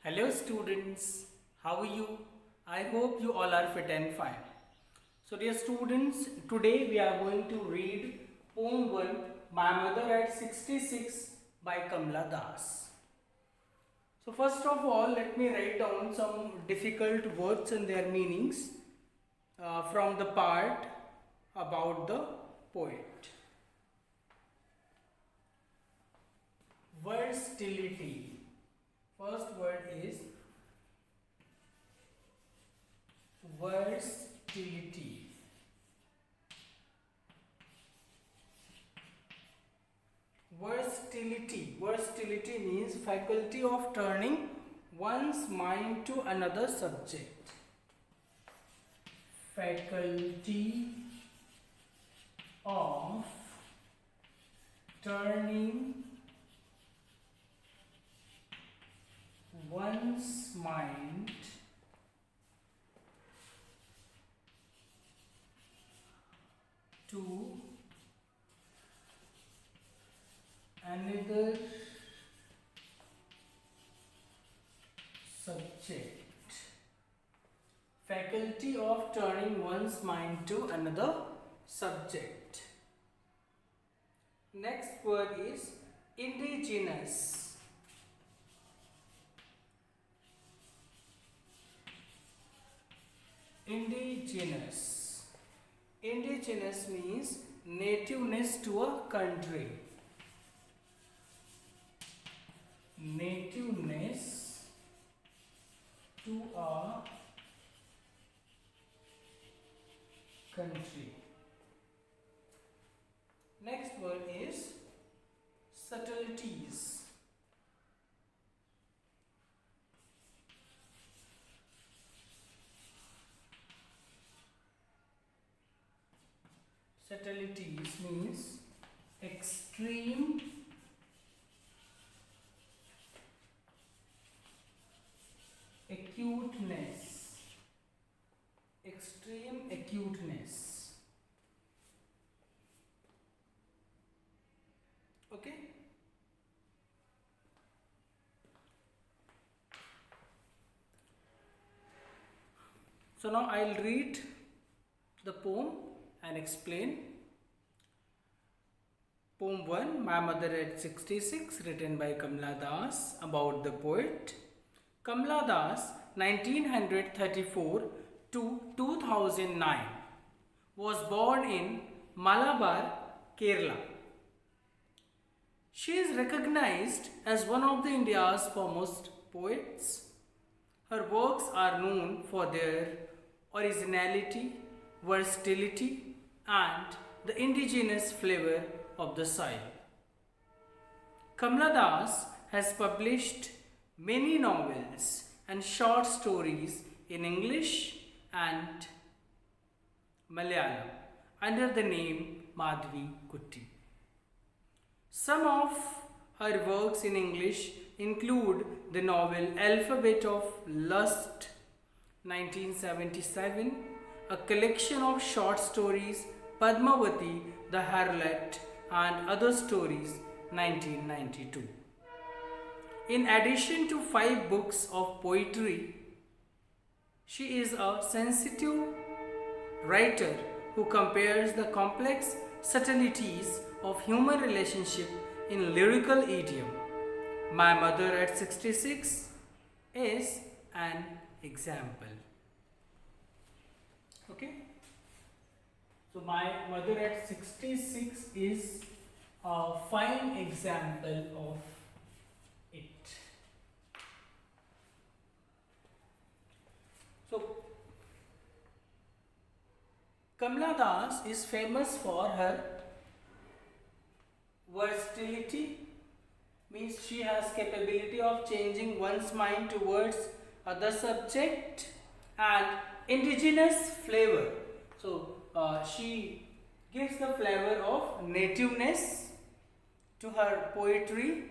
Hello students, how are you? I hope you all are fit and fine. So dear students, today we are going to read poem 1 My Mother at 66 by Kamla Das. So first of all, let me write down some difficult words and their meanings from the part about the poet. Versatility. First word is versatility. Versatility means faculty of turning one's mind to another subject. Faculty of turning one's mind to another subject. Faculty of turning one's mind to another subject. Next word is indigenous. Indigenous. Indigenous means nativeness to a country. Nativeness to a country. Next word is subtleties. Subtleties means extreme acuteness. Extreme acuteness. Okay. So now I'll read the poem and explain. Poem 1 My Mother at 66, written by Kamla Das, about the poet. Kamla Das, 1934 to 2009, was born in Malabar, Kerala. She is recognized as one of the India's foremost poets. Her works are known for their originality, versatility, and the indigenous flavor of the soil. Kamla Das has published many novels and short stories in English and Malayalam under the name Madhvi Kutty. Some of her works in English include the novel Alphabet of Lust, 1977, a collection of short stories Padmavati the Harlot and Other Stories, 1992. In addition to 5 books of poetry, she is a sensitive writer who compares the complex subtleties of human relationship in lyrical idiom. My Mother at 66 is an example. Okay? So My Mother at 66 is a fine example of it. So Kamla Das is famous for her versatility, means she has capability of changing one's mind towards other subject, and indigenous flavor. So she gives the flavor of nativeness to her poetry.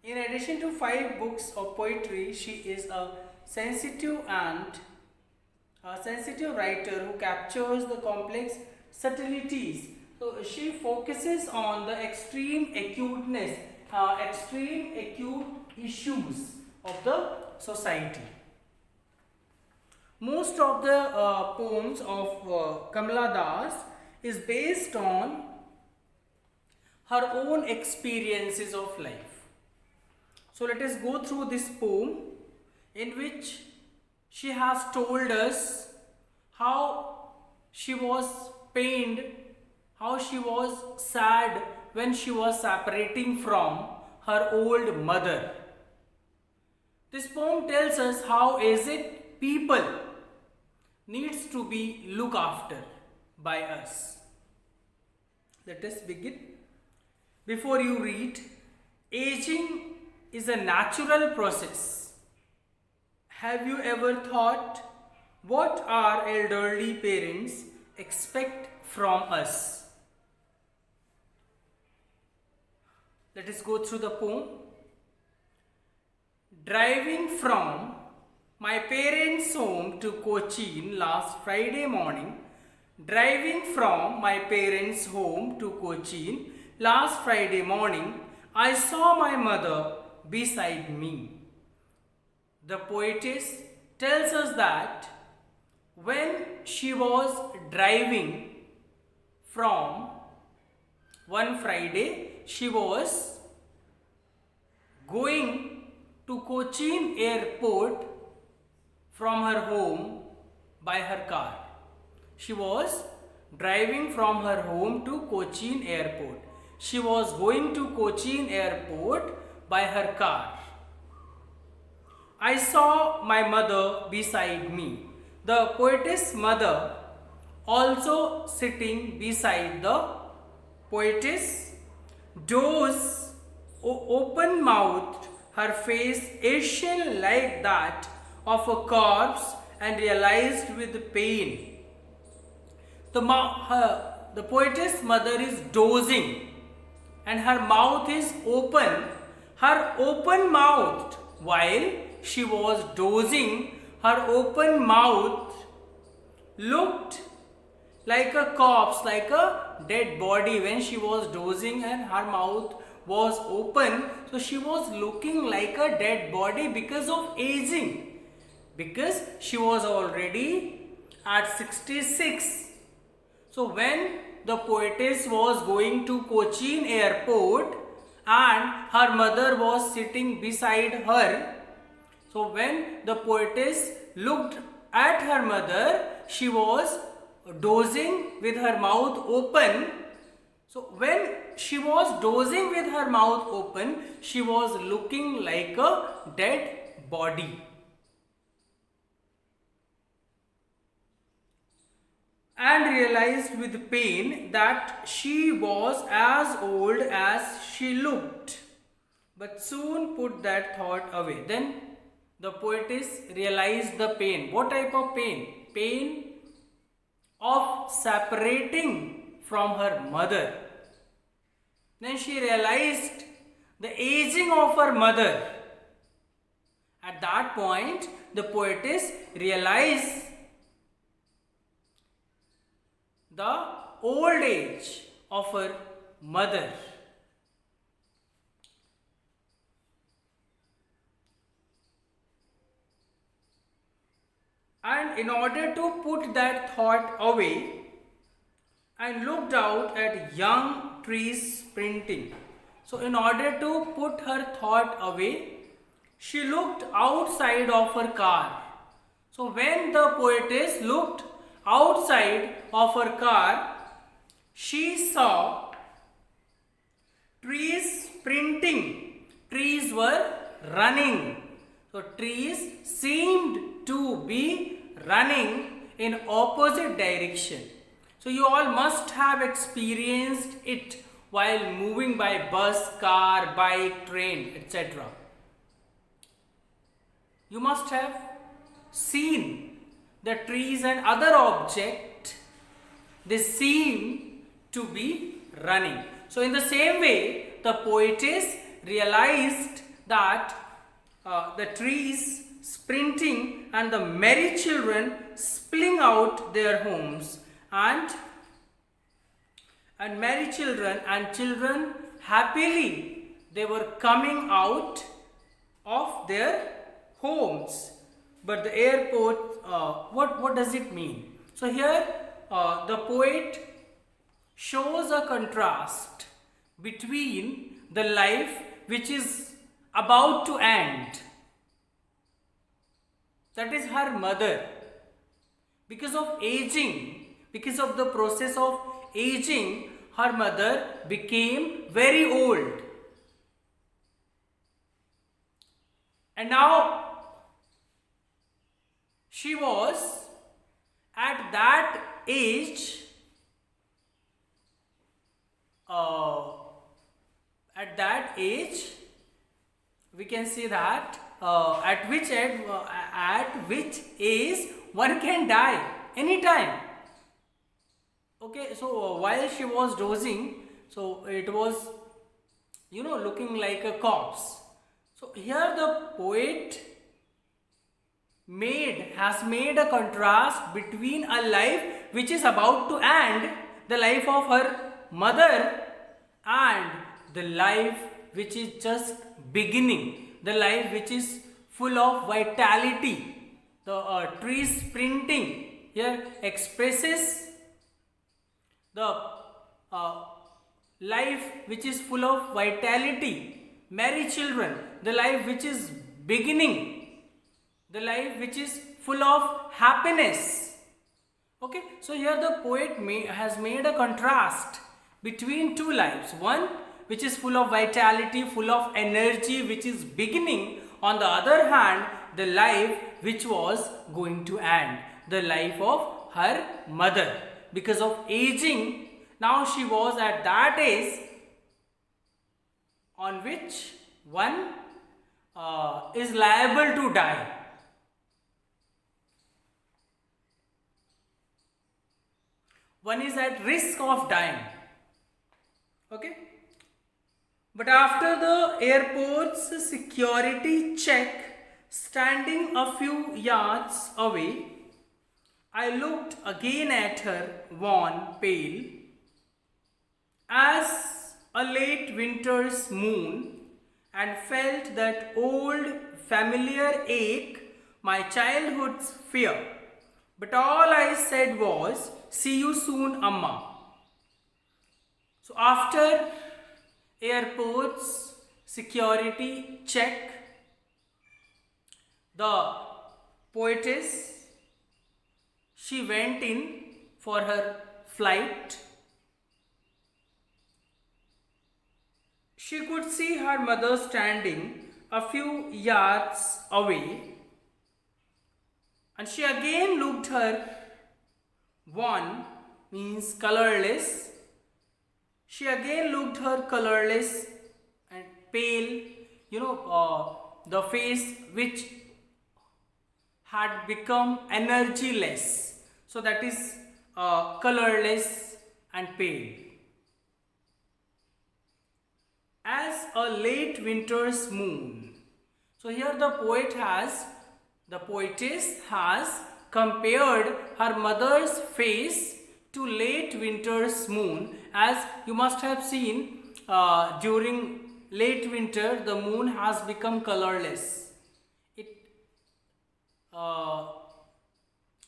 In addition to 5 books of poetry, she is a sensitive writer who captures the complex subtleties. So she focuses on the extreme acute issues of the society. Most of the poems of Kamala Das is based on her own experiences of life. So let us go through this poem in which she has told us how she was pained, how she was sad when she was separating from her old mother. This poem tells us how aged people needs to be looked after by us. Let us begin. Before you read, aging is a natural process. Have you ever thought what our elderly parents expect from us? Let us go through the poem. Driving from my parents' home to Cochin last Friday morning, I saw my mother beside me. The poetess tells us that when she was driving from one Friday, she was going to Cochin airport from her home by her car. She was driving from her home to Cochin airport. She was going to Cochin airport by her car. I saw my mother beside me. The poetess' mother also sitting beside the poetess, doors open-mouthed, her face ashen like that of a corpse and realized with pain. The poetess' mother is dozing and her mouth is open. Her open-mouthed while she was dozing, her open mouth looked like a corpse, like a dead body when she was dozing and her mouth was open. So she was looking like a dead body because of aging, because she was already at 66. So when the poetess was going to Cochin airport and her mother was sitting beside her, so when the poetess looked at her mother, she was dozing with her mouth open. So when she was dozing with her mouth open, she was looking like a dead body. And realized with pain that she was as old as she looked, but soon put that thought away. Then the poetess realized the pain. What type of pain? Pain of separating from her mother. Then she realized the aging of her mother. At that point, the poetess realized the old age of her mother. And in order to put that thought away, and looked out at young trees sprinting. So in order to put her thought away, she looked outside of her car. So when the poetess looked outside of her car, she saw trees sprinting. Trees were running. So trees seemed to be running in opposite direction. So you all must have experienced it while moving by bus, car, bike, train, etc. You must have seen the trees and other objects, they seem to be running. So in the same way, the poetess realized that the trees sprinting and the merry children spilling out their homes, and merry children and children happily they were coming out of their homes, but the airport, what does it mean? So here the poet shows a contrast between the life which is about to end, that is her mother. Because of aging, because of the process of aging, her mother became very old. And now she was at that age, at that age we can say that at which age one can die anytime. Okay, so while she was dozing, so it was, looking like a corpse. So here the poet has made a contrast between a life which is about to end, the life of her mother, and the life which is just beginning, the life which is full of vitality. The tree sprinting here expresses the life which is full of vitality, merry children, the life which is beginning, the life which is full of happiness. Okay, so here the poet has made a contrast between two lives, one which is full of vitality, full of energy, which is beginning, on the other hand the life which was going to end, the life of her mother. Because of aging, now she was at that age on which one is liable to die. One is at risk of dying. Okay? But after the airport's security check, standing a few yards away, I looked again at her, wan, pale, as a late winter's moon, and felt that old familiar ache, my childhood's fear. But all I said was, "See you soon, Amma." So after airport's security check, the poetess, she went in for her flight. She could see her mother standing a few yards away, and she again looked her wan, means colorless. She again looked her colorless and pale, the face which had become energyless. So that is colorless and pale. As a late winter's moon. So here the poetess has compared her mother's face to late winter's moon. As you must have seen, during late winter the moon has become colorless.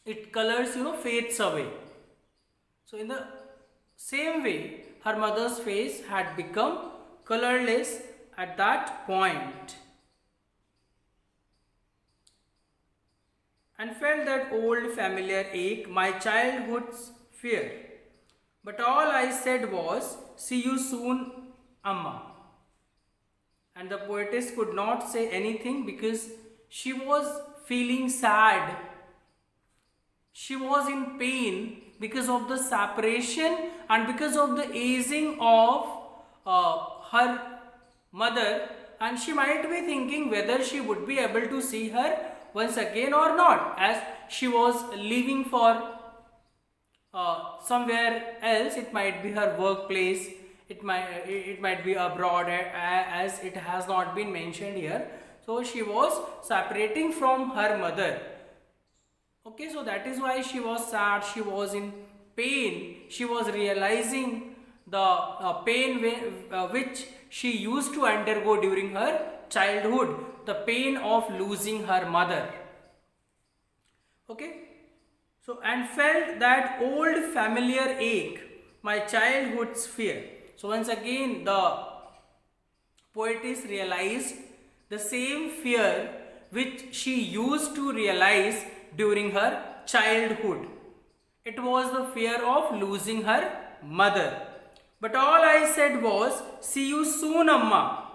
It colors, fades away. So in the same way, her mother's face had become colorless at that point, and felt that old familiar ache, my childhood's fear. But all I said was, "See you soon, Amma." And the poetess could not say anything because she was feeling sad. She was in pain because of the separation and because of the aging of her mother, and she might be thinking whether she would be able to see her once again or not, as she was leaving for somewhere else. It might be her workplace, it might be abroad, as it has not been mentioned here. So she was separating from her mother. Okay, so that is why she was sad, she was in pain, she was realizing the pain which she used to undergo during her childhood, the pain of losing her mother. Okay, so and felt that old familiar ache, my childhood's fear. So once again, the poetess realized the same fear which she used to realize during her childhood. It was the fear of losing her mother. But all I said was, see you soon, Amma.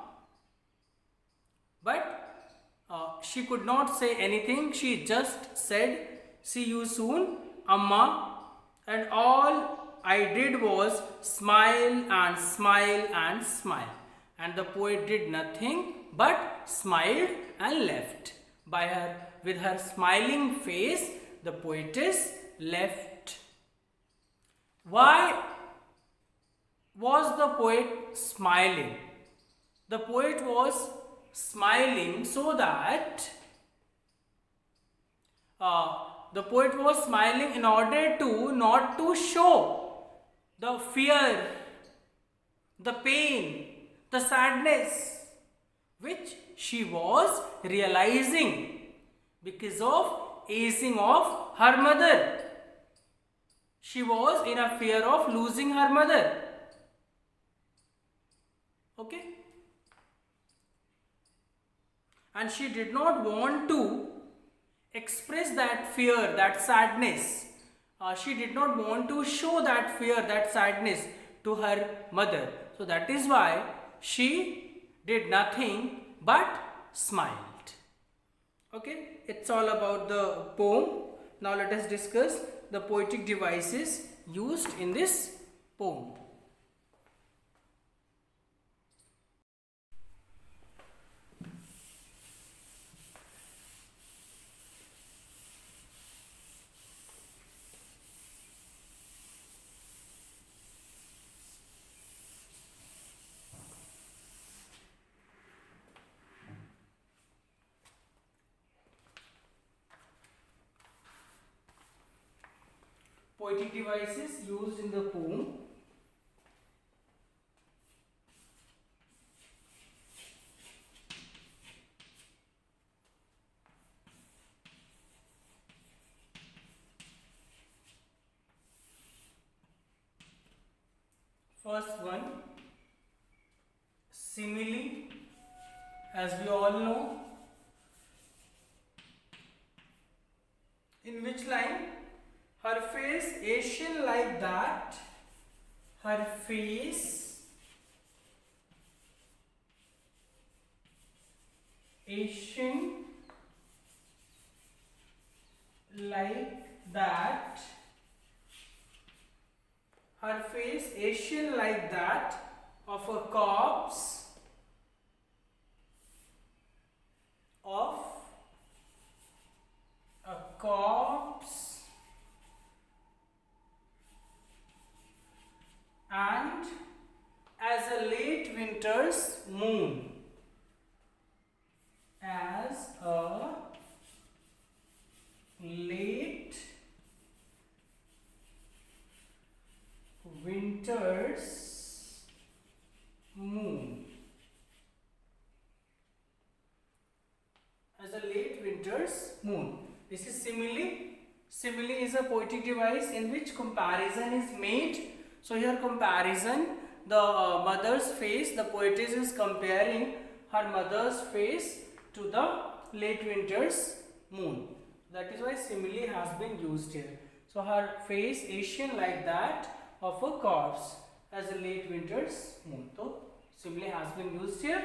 But she could not say anything. She just said, see you soon, Amma. And all I did was smile and smile and smile. And the poet did nothing but smiled and left. By her, with her smiling face, the poetess left. Why was the poet smiling? The poet was smiling so that the poet was smiling in order to not to show the fear, the pain, the sadness which she was realizing because of aging of her mother. She was in a fear of losing her mother. Okay? And she did not want to express that fear, that sadness. She did not want to show that fear, that sadness to her mother. So that is why she did nothing but smiled. Okay, it's all about the poem. Now let us discuss the poetic devices used in this poem. Poetic devices used in the poem. First one, simile. As we all know, in which line? Her face Asian like that. Her face Asian like that. Her face Asian like that of a corpse and as a late winter's moon. As a late winter's moon. As a late winter's moon. This is simile. Simile is a poetic device in which comparison is made. So here comparison, the mother's face, the poetess is comparing her mother's face to the late winter's moon. That is why simile has been used here. So her face Asian like that of a corpse as a late winter's moon. So simile has been used here.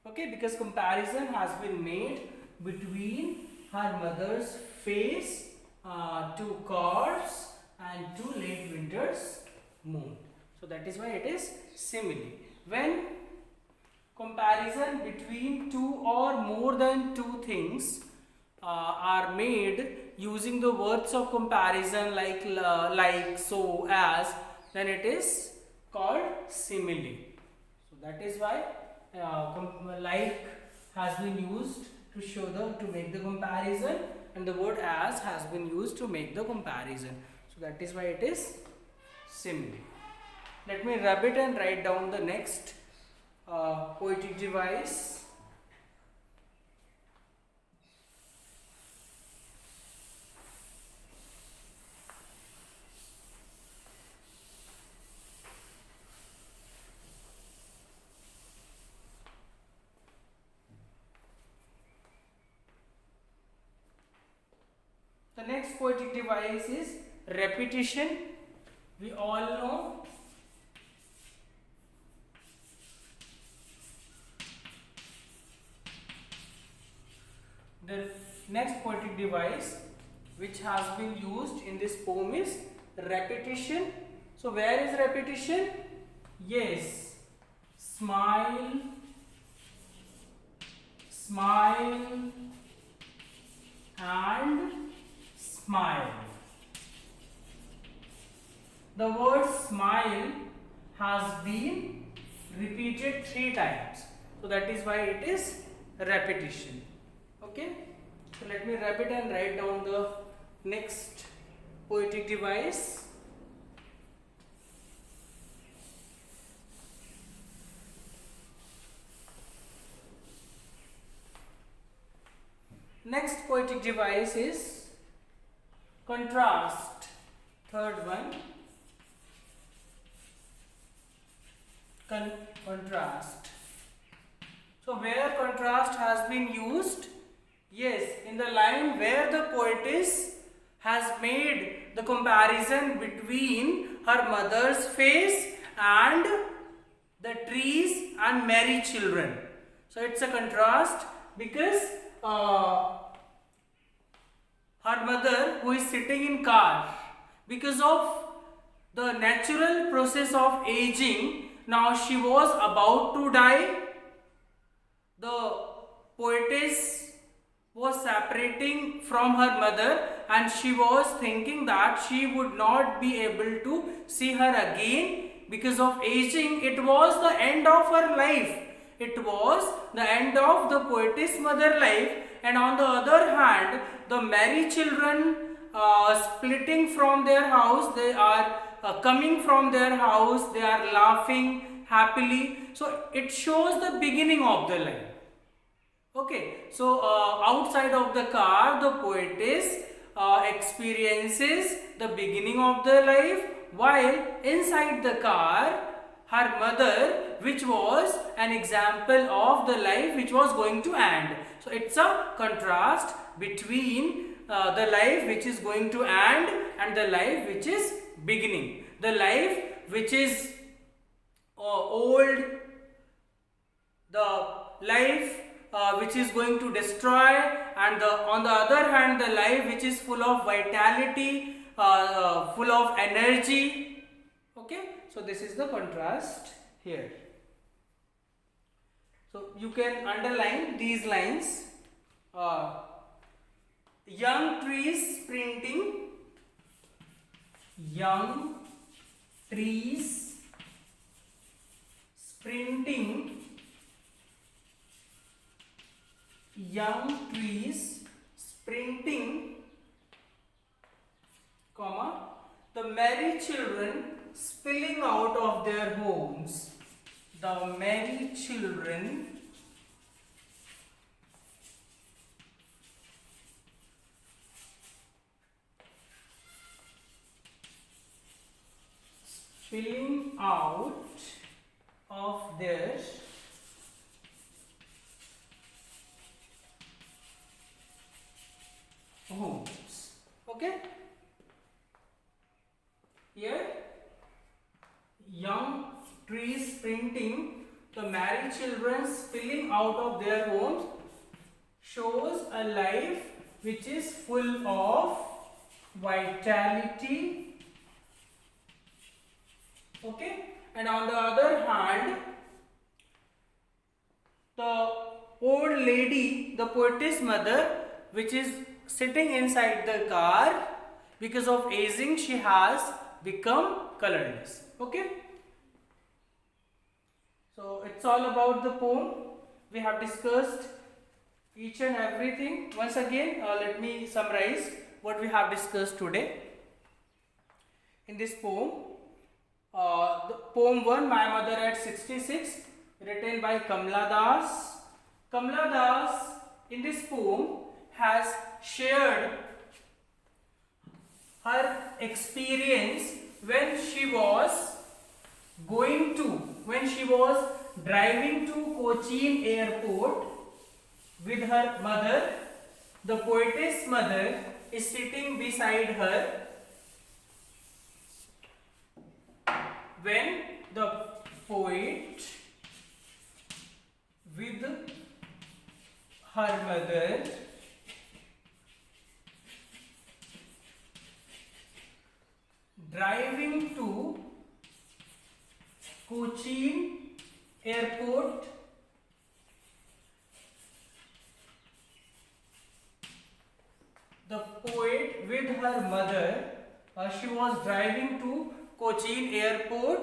Okay, because comparison has been made between her mother's face to corpse and to late winter's moon. So that is why it is simile. When comparison between two or more than two things are made using the words of comparison like, so, as, then it is called simile. So that is why like has been used to show to make the comparison, and the word as has been used to make the comparison. So that is why it is simile. Let me rub it and write down the next poetic device. The next poetic device is repetition. We all know the next poetic device which has been used in this poem is repetition. So where is repetition? Yes, smile, smile and smile. The word smile has been repeated 3 times. So that is why it is repetition. Okay. So let me wrap it and write down the next poetic device. Next poetic device is contrast. Third one, contrast. So where contrast has been used? Yes, in the line where the poetess has made the comparison between her mother's face and the trees and merry children. So it's a contrast because her mother, who is sitting in car, because of the natural process of aging, now she was about to die. The poetess was separating from her mother and she was thinking that she would not be able to see her again because of aging. It was the end of her life. It was the end of the poetess' mother life. And on the other hand, the merry children splitting from their house, they are coming from their house, they are laughing happily. So it shows the beginning of the life. Okay, so outside of the car, the poetess experiences the beginning of the life, while inside the car, her mother, which was an example of the life which was going to end. So it's a contrast between the life which is going to end and the life which is beginning. The life which is old, the life which is going to destroy, and on the other hand, the life which is full of vitality, full of energy. Okay, so this is the contrast here. So you can underline these lines. Young trees sprinting, young trees sprinting, young trees sprinting, comma, the merry children spilling out of their homes. The merry children spilling out of their homes. Okay, here young trees sprinting, the merry children spilling out of their homes shows a life which is full of vitality. Okay, and on the other hand, the old lady, the poetess mother, which is sitting inside the car, because of aging she has become colorless. Okay, so it's all about the poem. We have discussed each and everything. Once again, let me summarize what we have discussed today in this poem. The poem 1, My Mother at 66, written by Kamla Das. Kamla Das in this poem has shared her experience when she was driving to Cochin airport with her mother. The poetess mother is sitting beside her when the poet with her mother driving to Cochin airport the poet with her mother, she was driving to Cochin airport.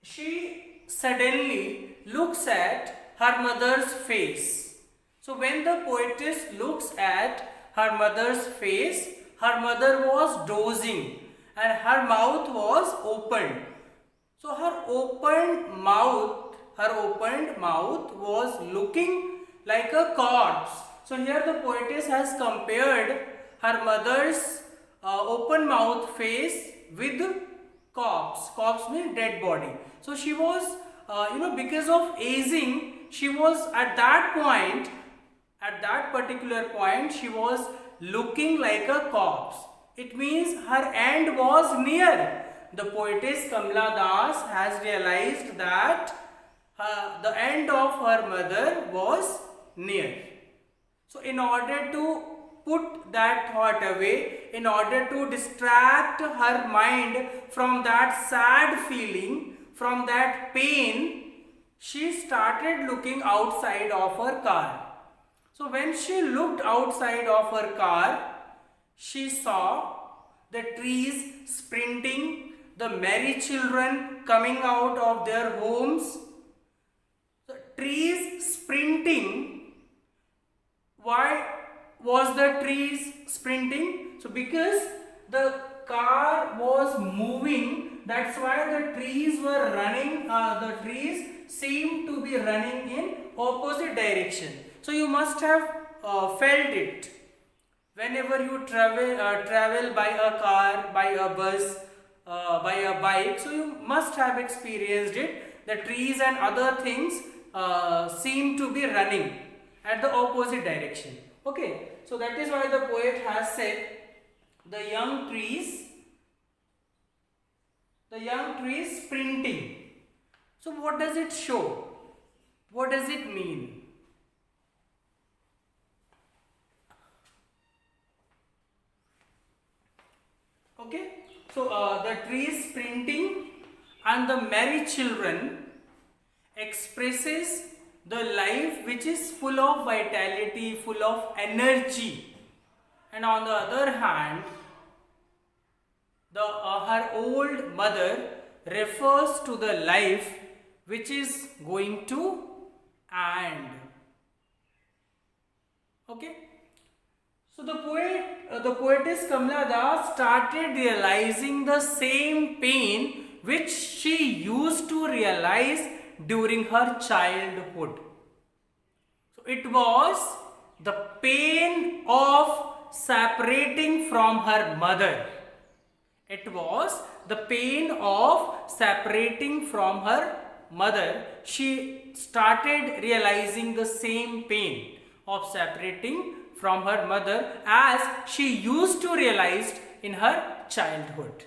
She suddenly looks at her mother's face. So when the poetess looks at her mother's face, her mother was dozing and her mouth was opened. So her opened mouth was looking like a corpse. So here the poetess has compared her mother's open mouth face with corpse. Corpse means dead body. So she was, because of aging, she was at that particular point, she was looking like a corpse. It means her end was near. The poetess Kamla Das has realized that the end of her mother was near. So in order to put that thought away, in order to distract her mind from that sad feeling, from that pain, she started looking outside of her car. So when she looked outside of her car, she saw the trees sprinting, the merry children coming out of their homes. The trees sprinting. Why was the trees sprinting? So because the car was moving, that's why the trees were running, the trees seemed to be running in opposite direction. So you must have felt it. Whenever you travel by a car, by a bus, by a bike, so you must have experienced it. The trees and other things seem to be running at the opposite direction. Okay, so that is why the poet has said the young trees sprinting. So what does it show? What does it mean? Okay, so the trees sprinting and the merry children expresses the life which is full of vitality, full of energy, and on the other hand, her old mother refers to the life which is going to end. Okay. So the poetess Kamla Das started realizing the same pain which she used to realize during her childhood. So it was the pain of separating from her mother. It was the pain of separating from her mother. She started realizing the same pain of separating from her mother as she used to realize in her childhood.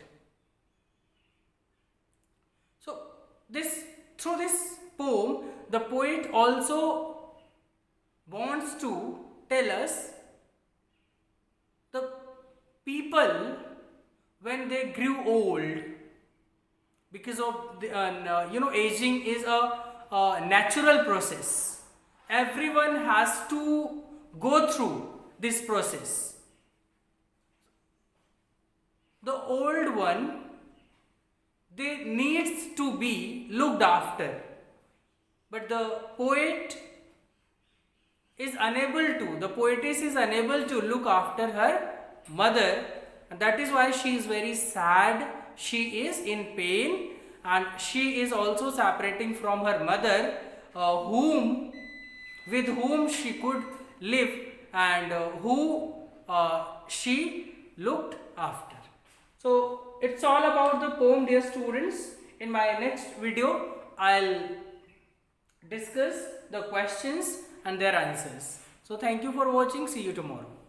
So through this poem, the poet also wants to tell us the people when they grew old, because of the, aging is a natural process. Everyone has to go through this process. The old one, they needs to be looked after, but the poetess is unable to look after her mother, and that is why she is very sad, she is in pain, and she is also separating from her mother, with whom she could live and who she looked after. So it's all about the poem, dear students. In my next video, I'll discuss the questions and their answers. So thank you for watching. See you tomorrow.